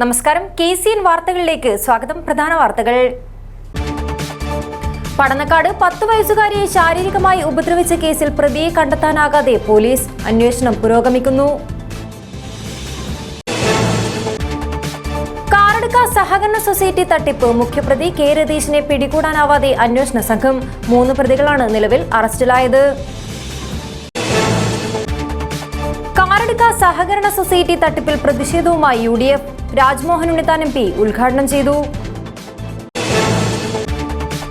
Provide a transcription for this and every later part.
നമസ്കാരം, KCN വാർത്തകളിലേക്ക് സ്വാഗതം. പ്രധാന വാർത്തകൾ. പടന്നക്കാട് 10 വയസ്സുകാരിയെ ശാരീരികമായി ഉപദ്രവിച്ച കേസിൽ പ്രതിയെ കണ്ടെത്താനാകാതെ പോലീസ്. അന്വേഷണം പുരോഗമിക്കുന്നു. കാറടുക്ക സഹകരണ സൊസൈറ്റി തട്ടിപ്പ് മുഖ്യപ്രതി കെ രതീഷിനെ പിടികൂടാനാവാതെ അന്വേഷണ സംഘം. 3 പ്രതികളാണ് നിലവിൽ അറസ്റ്റിലായത്. കാറടുക്ക സഹകരണ സൊസൈറ്റി തട്ടിപ്പിൽ പ്രതിഷേധവുമായി UDF. രാജ്മോഹൻ ഉണ്ണിത്താൻ MP ഉദ്ഘാടനം ചെയ്തു.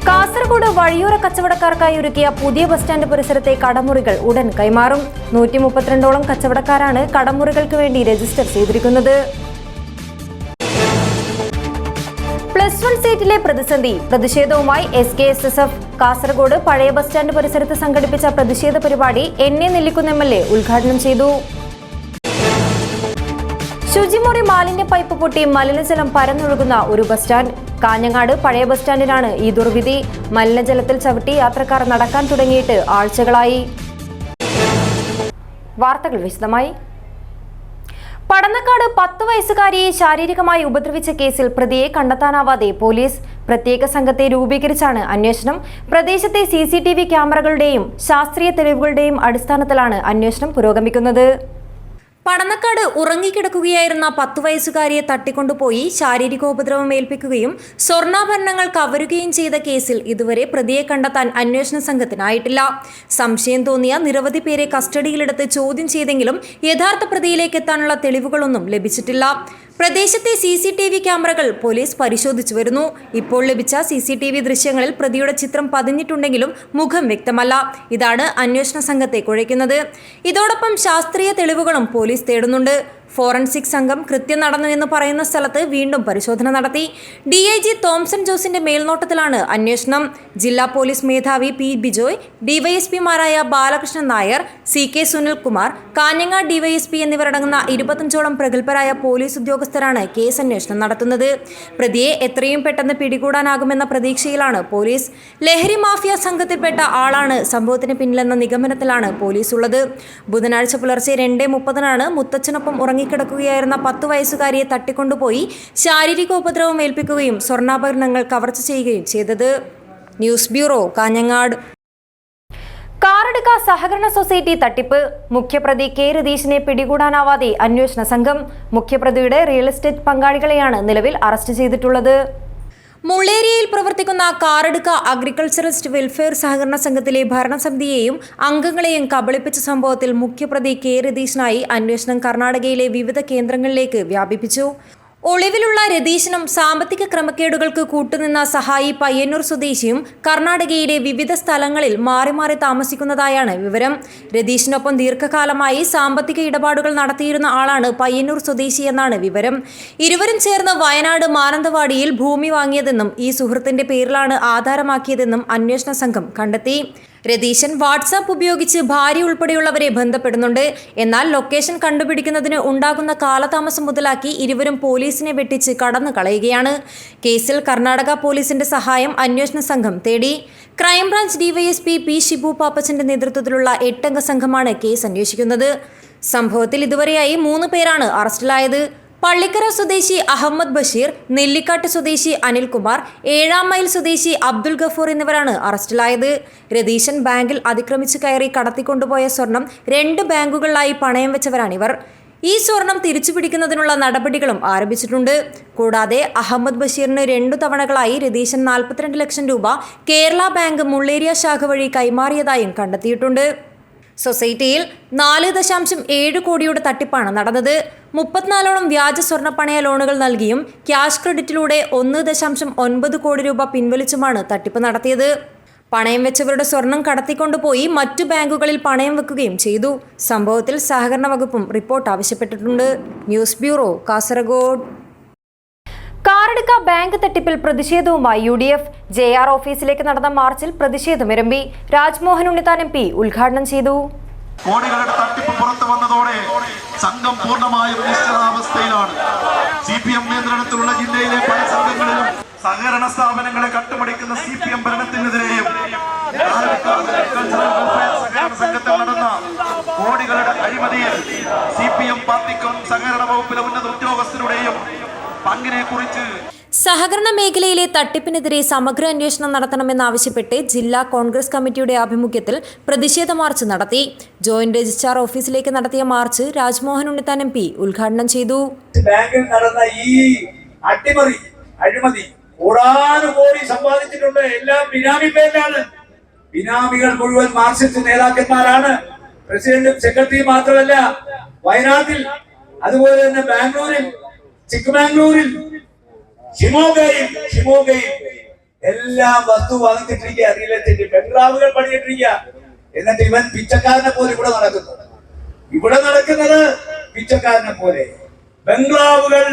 കാസർഗോഡ് വഴിയോര കച്ചവടക്കാർക്കായി ഒരുക്കിയ പുതിയ ബസ് സ്റ്റാൻഡ് പരിസരത്തെ കടമുറികൾ ഉടൻ കൈമാറും. 132ഓളം കച്ചവടക്കാരാണ് കടമുറികൾക്ക് വേണ്ടി രജിസ്റ്റർ ചെയ്തിരിക്കുന്നത്. +1 സീറ്റിലെ പ്രതിസന്ധി. പ്രതിഷേധവുമായി SKSSF. കാസർഗോഡ് പഴയ ബസ് സ്റ്റാൻഡ് പരിസരത്ത് സംഘടിപ്പിച്ച പ്രതിഷേധ പരിപാടി NA നെല്ലിക്കുന്ന് MLA ഉദ്ഘാടനം ചെയ്തു. ശുചിമുറി മാലിന്യ പൈപ്പ് പൊട്ടി മലിനജലം പരന്നൊഴുകുന്ന ഒരു ബസ് സ്റ്റാൻഡ്. കാഞ്ഞങ്ങാട് പഴയ ബസ് സ്റ്റാൻഡിനാണ് ഈ ദുർവിധി. മലിനജലത്തിൽ ചവിട്ടി യാത്രക്കാർ നടക്കാൻ തുടങ്ങിയിട്ട് ആഴ്ചകളായി. വാർത്തകൾ വിശദമായി. പടന്നക്കാട് 10 വയസ്സുകാരിയെ ശാരീരികമായി ഉപദ്രവിച്ച കേസിൽ പ്രതിയെ കണ്ടെത്താനാവാതെ പോലീസ്. പ്രത്യേക സംഘത്തെ രൂപീകരിച്ചാണ് അന്വേഷണം. പ്രദേശത്തെ CCTV ക്യാമറകളുടെയും ശാസ്ത്രീയ തെളിവുകളുടെയും അടിസ്ഥാനത്തിലാണ് അന്വേഷണം പുരോഗമിക്കുന്നത്. പടന്നക്കാട് ഉറങ്ങിക്കിടക്കുകയായിരുന്ന 10 വയസ്സുകാരിയെ തട്ടിക്കൊണ്ടുപോയി ശാരീരികോപദ്രവം ഏൽപ്പിക്കുകയും സ്വർണ്ണാഭരണങ്ങൾ കവരുകയും ചെയ്ത കേസിൽ ഇതുവരെ പ്രതിയെ കണ്ടെത്താൻ അന്വേഷണ സംഘത്തിനായിട്ടില്ല. സംശയം തോന്നിയ നിരവധി പേരെ കസ്റ്റഡിയിലെടുത്ത് ചോദ്യം ചെയ്തെങ്കിലും യഥാർത്ഥ പ്രതിയിലേക്ക് എത്താനുള്ള തെളിവുകളൊന്നും ലഭിച്ചിട്ടില്ല. പ്രദേശത്തെ CCTV ക്യാമറകൾ പോലീസ് പരിശോധിച്ചു വരുന്നു. ഇപ്പോൾ ലഭിച്ച CCTV ദൃശ്യങ്ങളിൽ പ്രതിയുടെ ചിത്രം പതിഞ്ഞിട്ടുണ്ടെങ്കിലും മുഖം വ്യക്തമല്ല. ഇതാണ് അന്വേഷണ സംഘത്തെ കുഴയ്ക്കുന്നത്. ഇതോടൊപ്പം ശാസ്ത്രീയ തെളിവുകളും പോലീസ് തേടുന്നുണ്ട്. ഫോറൻസിക് സംഘം കൃത്യം നടന്നു എന്ന് പറയുന്ന സ്ഥലത്ത് വീണ്ടും പരിശോധന നടത്തി. DIG തോംസൺ ജോസിന്റെ മേൽനോട്ടത്തിലാണ് അന്വേഷണം. ജില്ലാ പോലീസ് മേധാവി P. Bijoy, DYSPമാരായ Balakrishnan Nair, CK Sunilkumar, Kanhangad DYSP എന്നിവരടങ്ങുന്ന 25ഓളം പ്രഗത്ഭരായ പോലീസ് ഉദ്യോഗസ്ഥരാണ് കേസ് അന്വേഷണം നടത്തുന്നത്. പ്രതിയെ എത്രയും പെട്ടെന്ന് പിടികൂടാനാകുമെന്ന പ്രതീക്ഷയിലാണ് പോലീസ്. ലഹരി മാഫിയ സംഘത്തിൽപ്പെട്ട ആളാണ് സംഭവത്തിന് പിന്നിലെന്ന നിഗമനത്തിലാണ് പോലീസ് ഉള്ളത്. ബുധനാഴ്ച പുലർച്ചെ 2:30-നാണ് മുത്തച്ഛനൊപ്പം കിടക്കുകയായിരുന്ന 10 വയസ്സുകാരിയെ തട്ടിക്കൊണ്ടുപോയി ശാരീരികോപദ്രവം ഏൽപ്പിക്കുകയും സ്വർണ്ണാഭരണങ്ങൾ കവർച്ച ചെയ്യുകയും ചെയ്തത്. News bureau, Kanhangad. കാറടുക്ക സഹകരണ സൊസൈറ്റി തട്ടിപ്പ് മുഖ്യപ്രതി കെ രതീഷിനെ പിടികൂടാനാവാതെ അന്വേഷണ സംഘം. മുഖ്യപ്രതിയുടെ റിയൽ എസ്റ്റേറ്റ് പങ്കാളികളെയാണ് നിലവിൽ അറസ്റ്റ് ചെയ്തിട്ടുള്ളത്. മുള്ളേരിയയിൽ പ്രവർത്തിക്കുന്ന കാറടുക്ക അഗ്രികൾച്ചറിസ്റ്റ് വെൽഫെയർ സഹകരണ സംഘത്തിലെ ഭരണസമിതിയെയും അംഗങ്ങളെയും കബളിപ്പിച്ച സംഭവത്തിൽ മുഖ്യപ്രതി കെ രതീഷിനായി അന്വേഷണം കർണാടകയിലെ വിവിധ കേന്ദ്രങ്ങളിലേക്ക് വ്യാപിപ്പിച്ചു. ഒളിവിലുള്ള രതീഷിനും സാമ്പത്തിക ക്രമക്കേടുകൾക്ക് കൂട്ടുനിന്ന സഹായി പയ്യന്നൂർ സ്വദേശിയും കർണാടകയിലെ വിവിധ സ്ഥലങ്ങളിൽ മാറി മാറി താമസിക്കുന്നതായാണ് വിവരം. രതീഷിനൊപ്പം ദീർഘകാലമായി സാമ്പത്തിക ഇടപാടുകൾ നടത്തിയിരുന്ന ആളാണ് പയ്യന്നൂർ സ്വദേശി എന്നാണ് വിവരം. ഇരുവരും ചേർന്ന് വയനാട് മാനന്തവാടിയിൽ ഭൂമി വാങ്ങിയതെന്നും ഈ സുഹൃത്തിന്റെ പേരിലാണ് ആധാരമാക്കിയതെന്നും അന്വേഷണ സംഘം കണ്ടെത്തി. രതീശൻ വാട്സാപ്പ് ഉപയോഗിച്ച് ഭാര്യ ഉൾപ്പെടെയുള്ളവരെ ബന്ധപ്പെടുന്നുണ്ട്. എന്നാൽ ലൊക്കേഷൻ കണ്ടുപിടിക്കുന്നതിന് ഉണ്ടാകുന്ന കാലതാമസം മുതലാക്കി ഇരുവരും പോലീസിനെ വെട്ടിച്ച് കടന്നു കളയുകയാണ്. കേസിൽ കർണാടക പോലീസിന്റെ സഹായം അന്വേഷണ സംഘം തേടി. Crime branch DYSP P. ഷിബു പാപ്പച്ചന്റെ നേതൃത്വത്തിലുള്ള 8-അംഗ സംഘമാണ് കേസ് അന്വേഷിക്കുന്നത്. സംഭവത്തിൽ ഇതുവരെയായി 3 പേരാണ് അറസ്റ്റിലായത്. പള്ളിക്കര സ്വദേശി അഹമ്മദ് ബഷീർ, നെല്ലിക്കാട്ട് സ്വദേശി അനിൽകുമാർ, 7-ാം മൈൽ സ്വദേശി അബ്ദുൽ ഗഫൂർ എന്നിവരാണ് അറസ്റ്റിലായത്. രതീശൻ ബാങ്കിൽ അതിക്രമിച്ചു കയറി കടത്തിക്കൊണ്ടുപോയ സ്വർണം 2 ബാങ്കുകളിലായി പണയം വെച്ചവരാണിവർ. ഈ സ്വർണം തിരിച്ചുപിടിക്കുന്നതിനുള്ള നടപടികളും ആരംഭിച്ചിട്ടുണ്ട്. കൂടാതെ അഹമ്മദ് ബഷീറിന് 2 തവണകളായി രതീശൻ 42 ലക്ഷം രൂപ കേരള ബാങ്ക് മുള്ളേരിയ ശാഖ വഴി കൈമാറിയതായും കണ്ടെത്തിയിട്ടുണ്ട്. സൊസൈറ്റിയിൽ 4.7 കോടിയുടെ തട്ടിപ്പാണ് നടന്നത്. 34ഓളം വ്യാജ സ്വർണ്ണപ്പണയ ലോണുകൾ നൽകിയും ക്യാഷ് ക്രെഡിറ്റിലൂടെ 1.9 കോടി രൂപ പിൻവലിച്ചുമാണ് തട്ടിപ്പ് നടത്തിയത്. പണയം വെച്ചവരുടെ സ്വർണം കടത്തിക്കൊണ്ടുപോയി മറ്റു ബാങ്കുകളിൽ പണയം വെക്കുകയും ചെയ്തു. സംഭവത്തിൽ സഹകരണ വകുപ്പും റിപ്പോർട്ട് ആവശ്യപ്പെട്ടിട്ടുണ്ട്. News bureau, Kasaragod. Karadka bank തട്ടിപ്പിൽ പ്രതിഷേധവുമായി UDF. JR ഓഫീസിലേക്ക് നടന്ന മാർച്ചിൽ പ്രതിഷേധമിരമ്പി. രാജ്മോഹൻ ഉണ്ണിത്താൻ MP ഉദ്ഘാടനം ചെയ്തു. കോടികളുടെ തട്ടിപ്പ് പുറത്തു വന്നതോടെ സംഘം പൂർണ്ണമായും നിശ്ചലാവസ്ഥയിലാണ്. CPM നിയന്ത്രണത്തിലുള്ള ജില്ലയിലെ പല സംഘങ്ങളിലും സഹകരണ സ്ഥാപനങ്ങളെ കട്ടുമടിക്കുന്ന CPM ഭരണത്തിനെതിരെയും സംഘത്തിൽ നടന്ന കോടികളുടെ അഴിമതിയിൽ CPM പാർട്ടിക്കും സഹകരണ വകുപ്പിലെ ഉന്നത ഉദ്യോഗസ്ഥരുടെയും പങ്കിനെ കുറിച്ച് സഹകരണ മേഖലയിലെ തട്ടിപ്പിനെതിരെ സമഗ്ര അന്വേഷണം നടത്തണമെന്നാവശ്യപ്പെട്ട് ജില്ലാ കോൺഗ്രസ് കമ്മിറ്റിയുടെ ആഭിമുഖ്യത്തിൽ പ്രതിഷേധ മാർച്ച് നടത്തി. ജോയിന്റ് രജിസ്ട്രാർ ഓഫീസിലേക്ക് നടത്തിയ മാർച്ച് രാജ്മോഹൻ ഉണ്ണിത്താൻ MP ഉദ്ഘാടനം ചെയ്തു. ബാങ്കിൽ നടന്ന ഈ അഴിമതി കോടാനുകോടി സമ്പാദിച്ചിട്ടുണ്ട്. എല്ലാം ബിനാമി പേരിലാണ്. ബിനാമികൾ മുഴുവൻ മാർക്സിസ്റ്റ് നേതാക്കന്മാരാണ്. പ്രസിഡന്റും സെക്രട്ടറിയും മാത്രമല്ല, വയനാട്ടിൽ, അതുപോലെ തന്നെ ബാംഗ്ലൂരിൽ, ചിക്കമാംഗ്ലൂരിൽ, ഷിമോഗയിൽ എല്ലാം വസ്തു വാങ്ങിച്ചിട്ടിരിക്കുക. Real estate ബംഗ്ലാവുകൾ പണിയിട്ടിരിക്കുക. എന്നിട്ട് ഇവൻ പിച്ചക്കാരനെ പോലെ ഇവിടെ നടക്കുന്നത് പിച്ചക്കാരനെ പോലെ. ബംഗ്ലാവുകൾ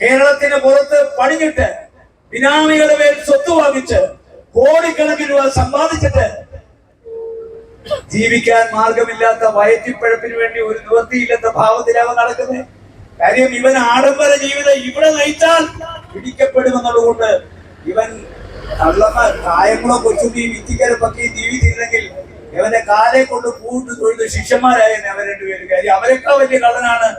കേരളത്തിന് പുറത്ത് പണിഞ്ഞിട്ട് ബിനാമികളുടെ മേൽ സ്വത്ത് വാങ്ങിച്ച് കോടിക്കണക്കിന് രൂപ സമ്പാദിച്ചിട്ട് ജീവിക്കാൻ മാർഗമില്ലാത്ത വയറ്റിപ്പഴപ്പിന് വേണ്ടി ഒരു നിവൃത്തിയില്ലാത്ത ഭാവത്തിലാവൻ നടക്കുന്നത്. കാര്യം ഇവൻ ആഡംബര ജീവിതം ഇവിടെ നയിച്ചാൽ പിടിക്കപ്പെടുമെന്നുള്ളതുകൊണ്ട് ഇവൻ കായങ്ങളോ കൊച്ചുണ്ടി വിത്തിക്കരെ പറ്റി ജീവിച്ചിരുന്നെങ്കിൽ ഇവന്റെ കാലെ കൊണ്ട് കൂട്ട് തൊഴുത് ശിഷ്യന്മാരായ അവർ രണ്ടുപേരും. കാര്യം അവരെക്കാൾ വലിയ കള്ളനാണ്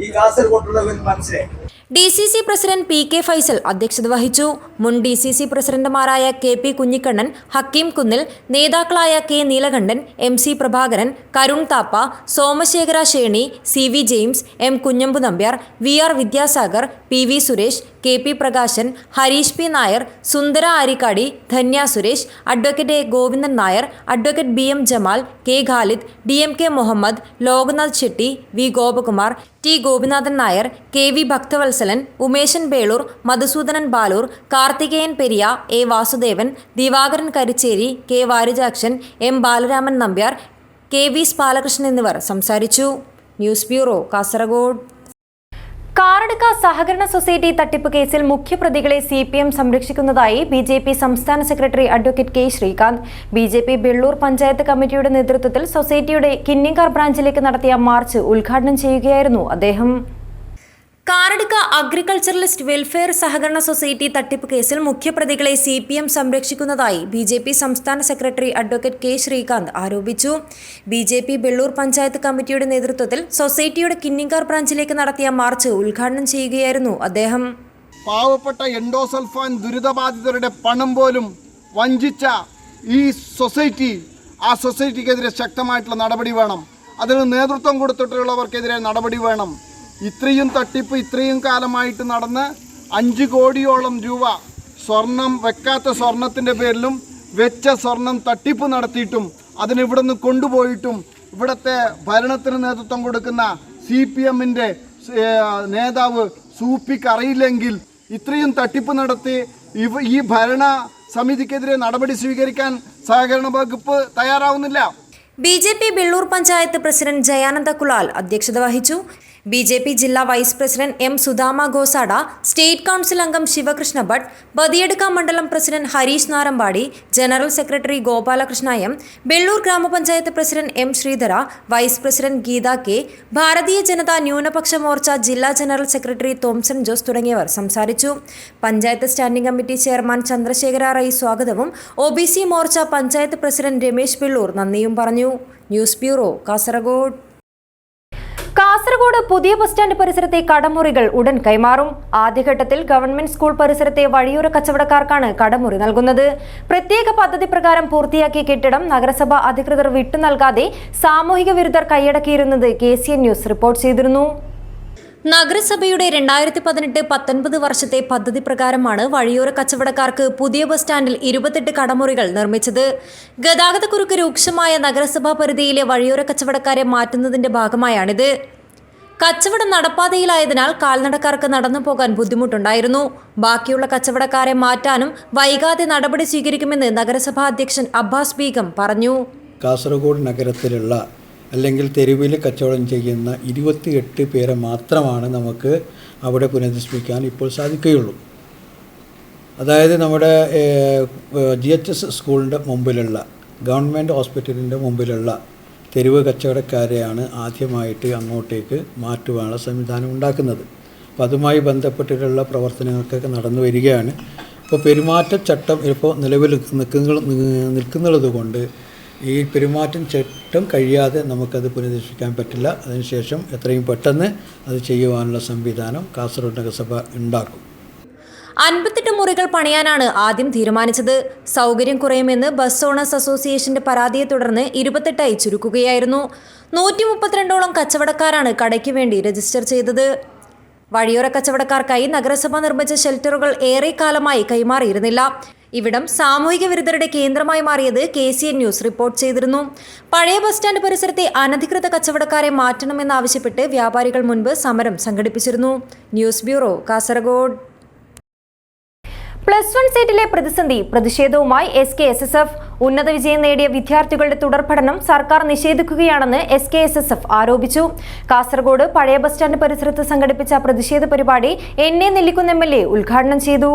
ഈ കാസർഗോട്ടുള്ളവൻ മനസ്സിലായി. DCC പ്രസിഡന്റ് PK ഫൈസൽ അധ്യക്ഷത വഹിച്ചു. മുൻ DCC പ്രസിഡന്റുമാരായ KP കുഞ്ഞിക്കണ്ണൻ, ഹക്കീം കുന്നിൽ, നേതാക്കളായ K Neelakandan, MC Prabhakaran, Karun Thappa, Somashekhara Sheni, CV James, M Kunhambu Nambiar, VR Vidyasagar, PV Suresh, KP Prakashan, Harish P Nair, Sundara Arikkady, Dhanya Suresh, advocate A Govindan Nair, advocate BM Jamal, K Khalid, DMK Muhammad, Lokanath Shetty, V Gopakumar, T Gopinathan Nair, KV Bhakthavatsalan, Umeshan Belur, Madhusoodanan Baloor, Karthikeyan Periya, A Vasudevan, Divakaran Karicheri, K Varijakshan, M Balaraman Nambiar, KV Balakrishnan എന്നിവർ സംസാരിച്ചു. News bureau, Kasaragod. കാറടുക്ക സഹകരണ സൊസൈറ്റി തട്ടിപ്പ് കേസിൽ മുഖ്യപ്രതികളെ CPM സംരക്ഷിക്കുന്നതായി BJP സംസ്ഥാന secretary advocate K Sreekanth. BJP Bellur panchayat കമ്മിറ്റിയുടെ നേതൃത്വത്തിൽ സൊസൈറ്റിയുടെ കിന്നിക്കാർ ബ്രാഞ്ചിലേക്ക് നടത്തിയ മാർച്ച് ഉദ്ഘാടനം ചെയ്യുകയായിരുന്നു അദ്ദേഹം. കാറടുക്ക അഗ്രികൾച്ചറലിസ്റ്റ് വെൽഫെയർ സഹകരണ സൊസൈറ്റി തട്ടിപ്പ് കേസിൽ മുഖ്യപ്രതികളെ CPM സംരക്ഷിക്കുന്നതായി BJP സംസ്ഥാന സെക്രട്ടറി അഡ്വക്കേറ്റ് K ശ്രീകാന്ത് ആരോപിച്ചു. BJP ബെള്ളൂർ പഞ്ചായത്ത് കമ്മിറ്റിയുടെ നേതൃത്വത്തിൽ സൊസൈറ്റിയുടെ കിന്നിക്കാർ ബ്രാഞ്ചിലേക്ക് നടത്തിയ മാർച്ച് ഉദ്ഘാടനം ചെയ്യുകയായിരുന്നു അദ്ദേഹം. പാവപ്പെട്ട എൻഡോസൾഫാൻ ദുരിതബാധിതരുടെ പണം പോലും വഞ്ചിച്ച ഈ സൊസൈറ്റി, ആ സൊസൈറ്റിക്കെതിരെ ശക്തമായിട്ടുള്ള നടപടി വേണം. അതിന് നേതൃത്വം കൊടുത്തിട്ടുള്ളവർക്കെതിരെ നടപടി വേണം. ഇത്രയും തട്ടിപ്പ് ഇത്രയും കാലമായിട്ട് നടന്ന് 5 കോടിയോളം രൂപ സ്വർണം വെക്കാത്ത സ്വർണത്തിൻ്റെ പേരിലും വെച്ച സ്വർണം തട്ടിപ്പ് നടത്തിയിട്ടും അതിനിവിടെ നിന്ന് കൊണ്ടുപോയിട്ടും ഇവിടുത്തെ ഭരണത്തിന് നേതൃത്വം കൊടുക്കുന്ന CPMൻ്റെ നേതാവ് സൂപ്പിക്ക് അറിയില്ലെങ്കിൽ ഇത്രയും തട്ടിപ്പ് നടത്തി ഈ ഭരണ സമിതിക്കെതിരെ നടപടി സ്വീകരിക്കാൻ സഹകരണ വകുപ്പ് തയ്യാറാവുന്നില്ല. BJP ബെള്ളൂർ പഞ്ചായത്ത് പ്രസിഡന്റ് ജയാനന്ദ കുലാൽ അധ്യക്ഷത വഹിച്ചു. BJP ജില്ലാ vice president M Sudhama Gosada, state council അംഗം ശിവകൃഷ്ണ ഭട്ട്, ബദിയടുക്ക മണ്ഡലം president Harish Narampady, general secretary Gopalakrishna M, Bellur ഗ്രാമപഞ്ചായത്ത് president M Sreedhara, vice president Geetha K, Bharatiya Janata ന്യൂനപക്ഷ മോർച്ച ജില്ലാ ജനറൽ സെക്രട്ടറി തോംസൺ ജോസ് തുടങ്ങിയവർ സംസാരിച്ചു. Panchayat standing committee chairman Chandrashekhara Rai സ്വാഗതവും OBC മോർച്ച പഞ്ചായത്ത് പ്രസിഡന്റ് രമേശ് ബെള്ളൂർ നന്ദിയും പറഞ്ഞു. News bureau, Kasaragod. കാസർഗോഡ് പുതിയ ബസ് സ്റ്റാൻഡ് പരിസരത്തെ കടമുറികൾ ഉടൻ കൈമാറും. ആദ്യഘട്ടത്തിൽ ഗവൺമെന്റ് സ്കൂൾ പരിസരത്തെ വഴിയോര കച്ചവടക്കാർക്കാണ് കടമുറി നൽകുന്നത്. പ്രത്യേക പദ്ധതി പ്രകാരം പൂർത്തിയാക്കിയ കെട്ടിടം നഗരസഭ അധികൃതർ വിട്ടു നൽകാതെ സാമൂഹിക വിരുദ്ധർ കൈയടക്കിയിരുന്നത് KCN ന്യൂസ് റിപ്പോർട്ട് ചെയ്തിരുന്നു. നഗരസഭയുടെ 2018-19 വർഷത്തെ പദ്ധതി പ്രകാരമാണ് വഴിയോര കച്ചവടക്കാർക്ക് പുതിയ ബസ് സ്റ്റാൻഡിൽ 28 കടമുറികൾ നിർമ്മിച്ചത്. ഗതാഗതക്കുരുക്ക് രൂക്ഷമായ നഗരസഭാ പരിധിയിലെ വഴിയോര കച്ചവടക്കാരെ മാറ്റുന്നതിന്റെ ഭാഗമായാണിത്. കച്ചവടം നടപ്പാതയിലായതിനാൽ കാൽനടക്കാർക്ക് നടന്നു പോകാൻ ബുദ്ധിമുട്ടുണ്ടായിരുന്നു. ബാക്കിയുള്ള കച്ചവടക്കാരെ മാറ്റാനും വൈകാതെ നടപടി സ്വീകരിക്കുമെന്ന് നഗരസഭാ അധ്യക്ഷൻ അബ്ബാസ് ബീഗം പറഞ്ഞു. കാസർഗോഡ് നഗരത്തിലുള്ള അല്ലെങ്കിൽ തെരുവിൽ കച്ചവടം ചെയ്യുന്ന 28 പേരെ മാത്രമാണ് നമുക്ക് അവിടെ പുനരധിവസിപ്പിക്കാൻ ഇപ്പോൾ സാധിക്കുകയുള്ളൂ. അതായത് നമ്മുടെ GHS സ്കൂളിൻ്റെ മുമ്പിലുള്ള ഗവൺമെൻറ് ഹോസ്പിറ്റലിൻ്റെ മുമ്പിലുള്ള തെരുവ് കച്ചവടക്കാരെയാണ് ആദ്യമായിട്ട് അങ്ങോട്ടേക്ക് മാറ്റുവാനുള്ള സംവിധാനം ഉണ്ടാക്കുന്നത്. അപ്പോൾ അതുമായി ബന്ധപ്പെട്ടിട്ടുള്ള പ്രവർത്തനങ്ങൾക്കൊക്കെ നടന്നു വരികയാണ്. ഇപ്പോൾ പെരുമാറ്റച്ചട്ടം ഇപ്പോൾ നിലവിൽ നിൽക്കുന്നത് കൊണ്ട് ഈ പെരുമാറ്റം ചട്ടം കഴിയാതെ നമുക്കത് പുനരുദ്ധരിക്കാൻ പറ്റില്ല. അതിനുശേഷം എത്രയും പെട്ടെന്ന് അത് ചെയ്യുവാനുള്ള സംവിധാനം കാസർഗോഡ് നഗരസഭ ഉണ്ടാക്കും. 58 മുറികൾ പണിയാനാണ് ആദ്യം തീരുമാനിച്ചത്. സൗകര്യം കുറയുമെന്ന് ബസ് ഓണേഴ്സ് അസോസിയേഷന്റെ പരാതിയെ തുടർന്ന് 28ആയി ചുരുക്കുകയായിരുന്നു. 132ഓളം കച്ചവടക്കാരാണ് കടയ്ക്ക് വേണ്ടി രജിസ്റ്റർ ചെയ്തത്. വഴിയോര കച്ചവടക്കാർക്കായി നഗരസഭ നിർമ്മിച്ച ഷെൽട്ടറുകൾ ഏറെ കാലമായി കൈമാറിയിരുന്നില്ല. ഇവിടം സാമൂഹിക വിരുദ്ധരുടെ കേന്ദ്രമായി മാറിയത് KCN ന്യൂസ് റിപ്പോർട്ട് ചെയ്തിരുന്നു. പഴയ ബസ് സ്റ്റാൻഡ് പരിസരത്തെ അനധികൃത കച്ചവടക്കാരെ മാറ്റണമെന്നാവശ്യപ്പെട്ട് വ്യാപാരികൾ മുൻപ് സമരം സംഘടിപ്പിച്ചിരുന്നു. News bureau, Kasaragod. +1 സീറ്റിലെ പ്രതിസന്ധി പ്രതിഷേധവുമായി SKSSF. ഉന്നത വിജയം നേടിയ വിദ്യാർത്ഥികളുടെ തുടർപഠനം സർക്കാർ നിഷേധിക്കുകയാണെന്ന് SKSSF ആരോപിച്ചു. കാസർഗോഡ് പഴയ ബസ് സ്റ്റാൻഡ് പരിസരത്ത് സംഘടിപ്പിച്ച പ്രതിഷേധ പരിപാടി NA നെല്ലിക്കുന്ന് MLA ഉദ്ഘാടനം ചെയ്തു.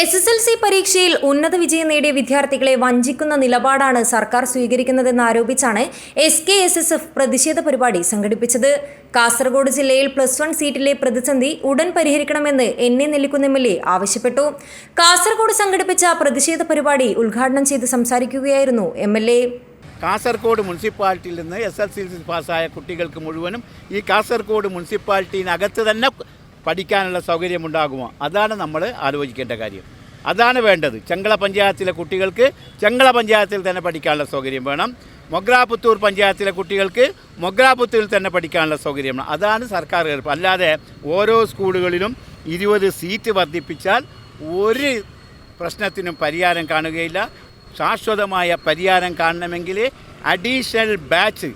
SSLC പരീക്ഷയിൽ ഉന്നത വിജയം നേടിയ വിദ്യാർത്ഥികളെ വഞ്ചിക്കുന്ന നിലപാടാണ് സർക്കാർ സ്വീകരിക്കുന്നതെന്നാരോപിച്ചാണ് SKSSF പ്രതിഷേധ പരിപാടി സംഘടിപ്പിച്ചത്. കാസർഗോഡ് ജില്ലയിൽ +1 സീറ്റിലെ പ്രതിസന്ധി ഉടൻ പരിഹരിക്കണമെന്ന് NA നെല്ലിക്കുന്ന് MLA ആവശ്യപ്പെട്ടു. കാസർഗോഡ് സംഘടിപ്പിച്ച പ്രതിഷേധ പരിപാടി ഉദ്ഘാടനം ചെയ്ത് സംസാരിക്കുകയായിരുന്നു MLA. കാസർഗോഡ് മുനിസിപ്പാലിറ്റിയിൽ നിന്ന് SSLC പാസ്സായ കുട്ടികൾക്ക് മുഴുവനും ഈ കാസർഗോഡ് മുനിസിപ്പാലിറ്റിനകത്ത് തന്നെ പഠിക്കാനുള്ള സൗകര്യമുണ്ടാകുമോ? അതാണ് നമ്മൾ ആലോചിക്കേണ്ട കാര്യം. അതാണ് വേണ്ടത്. ചെങ്കള പഞ്ചായത്തിലെ കുട്ടികൾക്ക് ചെങ്കള പഞ്ചായത്തിൽ തന്നെ പഠിക്കാനുള്ള സൗകര്യം വേണം. മൊഗ്രാപുത്തൂർ പഞ്ചായത്തിലെ കുട്ടികൾക്ക് മൊഗ്രാപുത്തൂരിൽ തന്നെ പഠിക്കാനുള്ള സൗകര്യം വേണം. അതാണ് സർക്കാർ ഏർപ്പ്. അല്ലാതെ ഓരോ സ്കൂളുകളിലും 20 സീറ്റ് വർദ്ധിപ്പിച്ചാൽ ഒരു പ്രശ്നത്തിനും പരിഹാരം കാണുകയില്ല. ശാശ്വതമായ പരിഹാരം കാണണമെങ്കിൽ അഡീഷണൽ ബാച്ച്